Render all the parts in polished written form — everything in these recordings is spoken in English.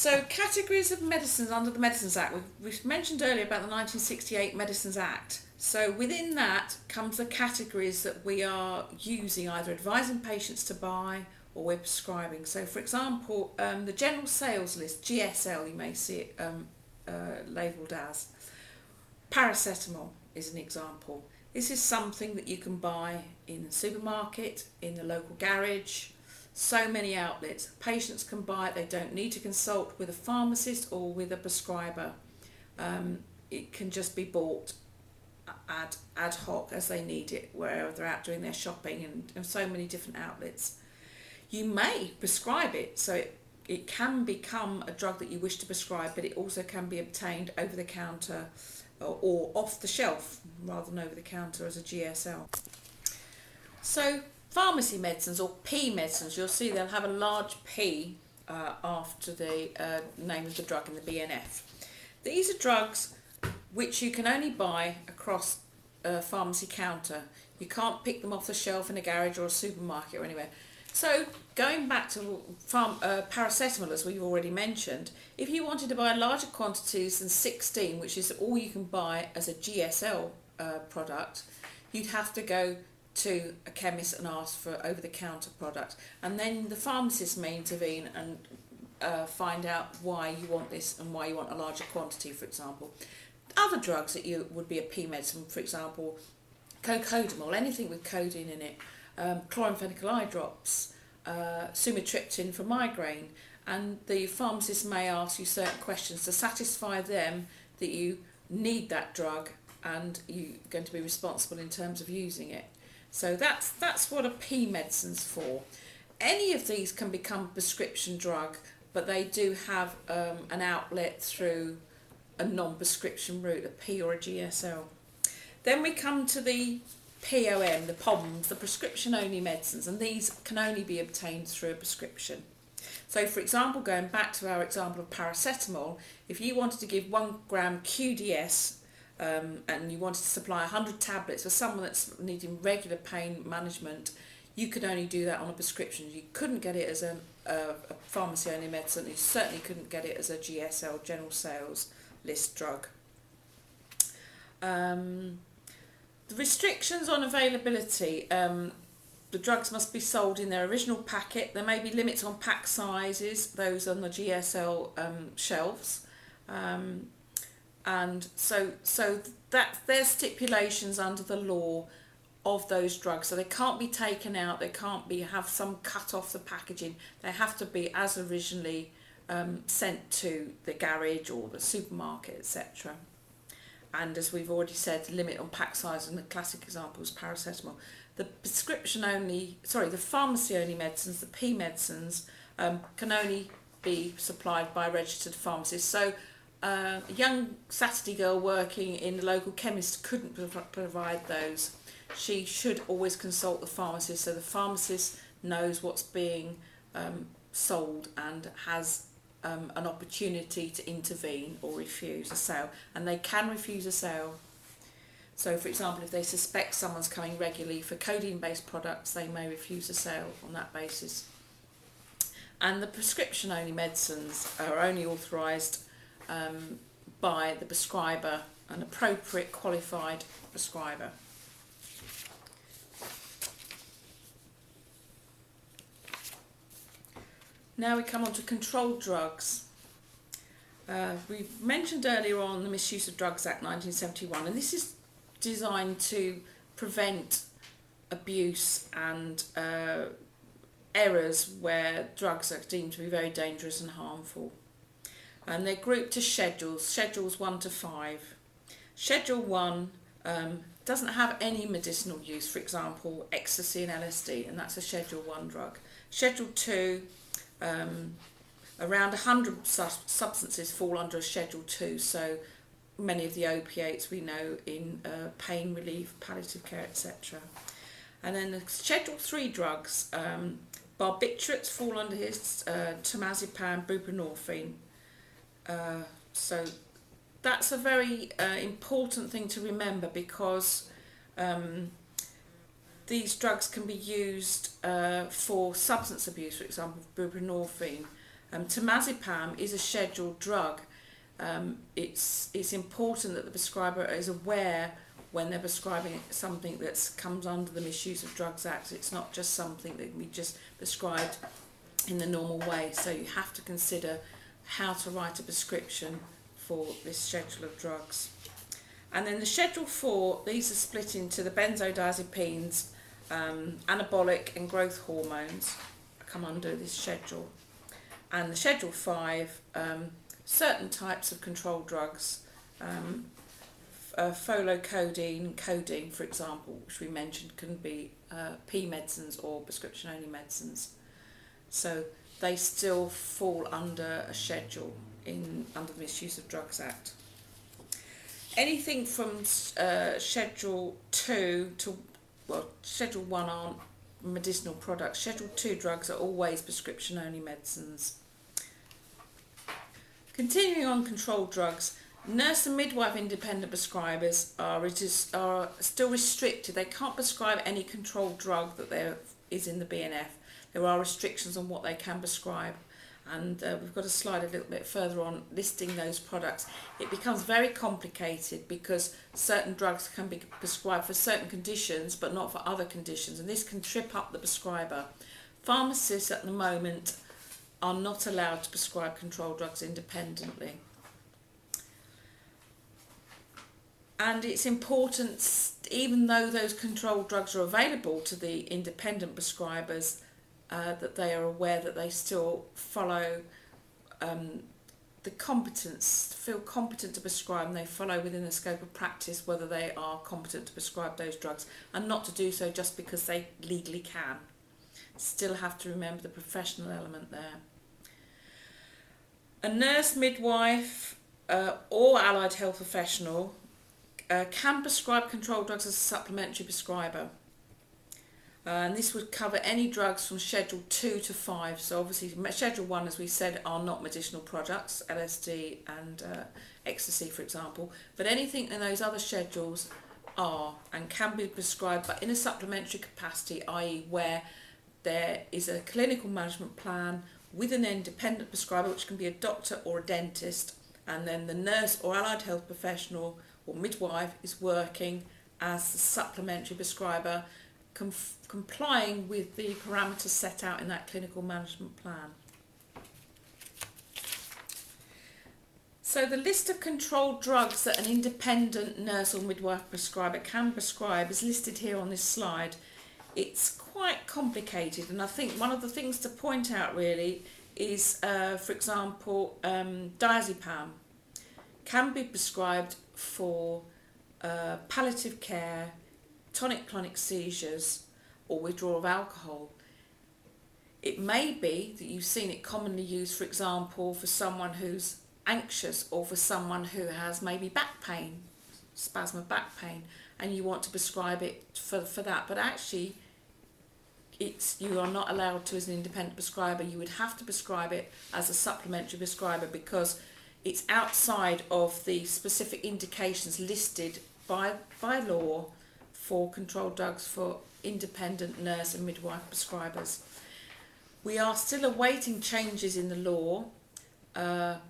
So categories of medicines under the Medicines Act. We've mentioned earlier about the 1968 Medicines Act. So within that comes the categories that we are using, either advising patients to buy or we're prescribing. So for example, the general sales list, GSL, you may see it labelled as. Paracetamol is an example. This is something that you can buy in the supermarket, in the local garage, so many outlets. Patients can buy it, they don't need to consult with a pharmacist or with a prescriber. It can just be bought ad hoc as they need it, wherever they're out doing their shopping, and so many different outlets. You may prescribe it, so it can become a drug that you wish to prescribe, but it also can be obtained over the counter or off the shelf rather than over the counter as a GSL. So pharmacy medicines, or P medicines, you'll see they'll have a large P after the name of the drug in the BNF. These are drugs which you can only buy across a pharmacy counter. You can't pick them off the shelf in a garage or a supermarket or anywhere. So going back to paracetamol, as we've already mentioned, if you wanted to buy larger quantities than 16, which is all you can buy as a GSL product, you'd have to go to a chemist and ask for over-the-counter product, and then the pharmacist may intervene and find out why you want this and why you want a larger quantity, for example. Other drugs that you would be a P medicine, for example, cocodamol, anything with codeine in it, chloramphenicol eye drops, sumatriptan for migraine, and the pharmacist may ask you certain questions to satisfy them that you need that drug and you're going to be responsible in terms of using it. So that's what a P medicine's for. Any of these can become a prescription drug, but they do have an outlet through a non-prescription route, a P or a GSL. Then we come to the POM, the POMs, the prescription-only medicines, and these can only be obtained through a prescription. So, for example, going back to our example of paracetamol, if you wanted to give 1 gram QDS and you wanted to supply 100 tablets for someone that's needing regular pain management, you could only do that on a prescription. You couldn't get it as a pharmacy-only medicine. You certainly couldn't get it as a GSL, general sales list drug. The restrictions on availability, the drugs must be sold in their original packet. There may be limits on pack sizes, those on the GSL shelves. And so there's stipulations under the law of those drugs. So they can't be taken out, they can't have some cut off the packaging. They have to be as originally sent to the garage or the supermarket, etc. And as we've already said, the limit on pack size, and the classic example is paracetamol. The the pharmacy-only medicines, the P medicines, can only be supplied by a registered pharmacist. So a young Saturday girl working in the local chemist couldn't provide those. She should always consult the pharmacist, so the pharmacist knows what's being sold and has an opportunity to intervene or refuse a sale, and they can refuse a sale. So for example, if they suspect someone's coming regularly for codeine-based products, they may refuse a sale on that basis. And the prescription-only medicines are only authorised by the prescriber, an appropriate qualified prescriber. Now we come on to controlled drugs. We mentioned earlier on the Misuse of Drugs Act 1971, and this is designed to prevent abuse and errors where drugs are deemed to be very dangerous and harmful. And they're grouped to schedules 1 to 5. Schedule 1 doesn't have any medicinal use, for example, ecstasy and LSD, and that's a Schedule 1 drug. Schedule 2, around 100 substances fall under a Schedule 2, so many of the opiates we know in pain relief, palliative care, etc. And then the Schedule 3 drugs, barbiturates fall under his, temazepam, buprenorphine. So that's a very important thing to remember, because these drugs can be used for substance abuse, for example, buprenorphine. Temazepam is a scheduled drug. It's important that the prescriber is aware when they're prescribing something that comes under the Misuse of Drugs Act. It's not just something that can be just prescribed in the normal way. So you have to consider how to write a prescription for this schedule of drugs. And then the Schedule 4, these are split into the benzodiazepines, anabolic and growth hormones come under this schedule. And the Schedule 5, certain types of controlled drugs, folocodine, codeine, for example, which we mentioned, can be P medicines or prescription-only medicines. So they still fall under a schedule under the Misuse of Drugs Act. Anything from Schedule 2 to, Schedule 1 aren't medicinal products. Schedule 2 drugs are always prescription-only medicines. Continuing on controlled drugs, nurse and midwife independent prescribers are still restricted. They can't prescribe any controlled drug that is in the BNF. There are restrictions on what they can prescribe, and we've got a slide a little bit further on listing those products. It becomes very complicated because certain drugs can be prescribed for certain conditions but not for other conditions, and this can trip up the prescriber. Pharmacists at the moment are not allowed to prescribe controlled drugs independently. And it's important, even though those controlled drugs are available to the independent prescribers, that they are aware that they still follow the competence, feel competent to prescribe, and they follow within the scope of practice whether they are competent to prescribe those drugs, and not to do so just because they legally can. Still have to remember the professional element there. A nurse, midwife or allied health professional can prescribe controlled drugs as a supplementary prescriber. And this would cover any drugs from Schedule 2 to 5. So obviously Schedule 1, as we said, are not medicinal products, LSD and ecstasy, for example. But anything in those other schedules are and can be prescribed, but in a supplementary capacity, i.e. where there is a clinical management plan with an independent prescriber, which can be a doctor or a dentist, and then the nurse or allied health professional or midwife is working as the supplementary prescriber, complying with the parameters set out in that clinical management plan. So the list of controlled drugs that an independent nurse or midwife prescriber can prescribe is listed here on this slide. It's quite complicated, and I think one of the things to point out really is, for example, diazepam can be prescribed for palliative care, tonic-clonic seizures or withdrawal of alcohol. It may be that you've seen it commonly used, for example, for someone who's anxious or for someone who has maybe back pain, spasm of back pain, and you want to prescribe it for that, but actually you are not allowed to as an independent prescriber. You would have to prescribe it as a supplementary prescriber because it's outside of the specific indications listed by law for controlled drugs for independent nurse and midwife prescribers. We are still awaiting changes in the law. All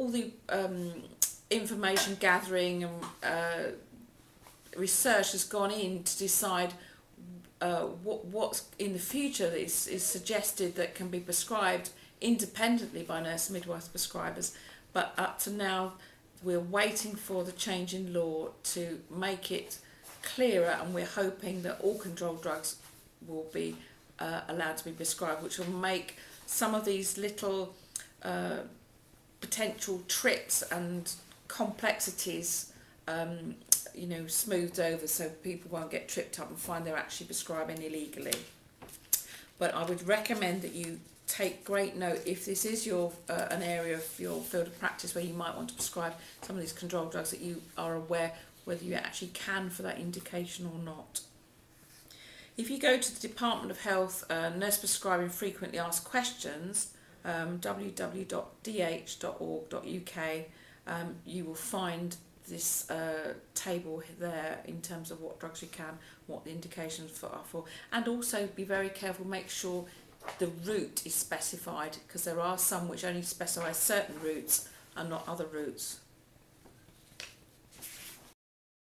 the information gathering and research has gone in to decide what's in the future is suggested that can be prescribed independently by nurse and midwife prescribers, but up to now we're waiting for the change in law to make it clearer, and we're hoping that all controlled drugs will be allowed to be prescribed, which will make some of these little potential trips and complexities smoothed over, so people won't get tripped up and find they're actually prescribing illegally. But I would recommend that you take great note if this is your an area of your field of practice where you might want to prescribe some of these controlled drugs, that you are aware whether you actually can for that indication or not. If you go to the Department of Health Nurse Prescribing Frequently Asked Questions, www.dh.org.uk, you will find this table there in terms of what drugs you can, what the indications are for, and also be very careful, make sure the route is specified, because there are some which only specify certain routes and not other routes.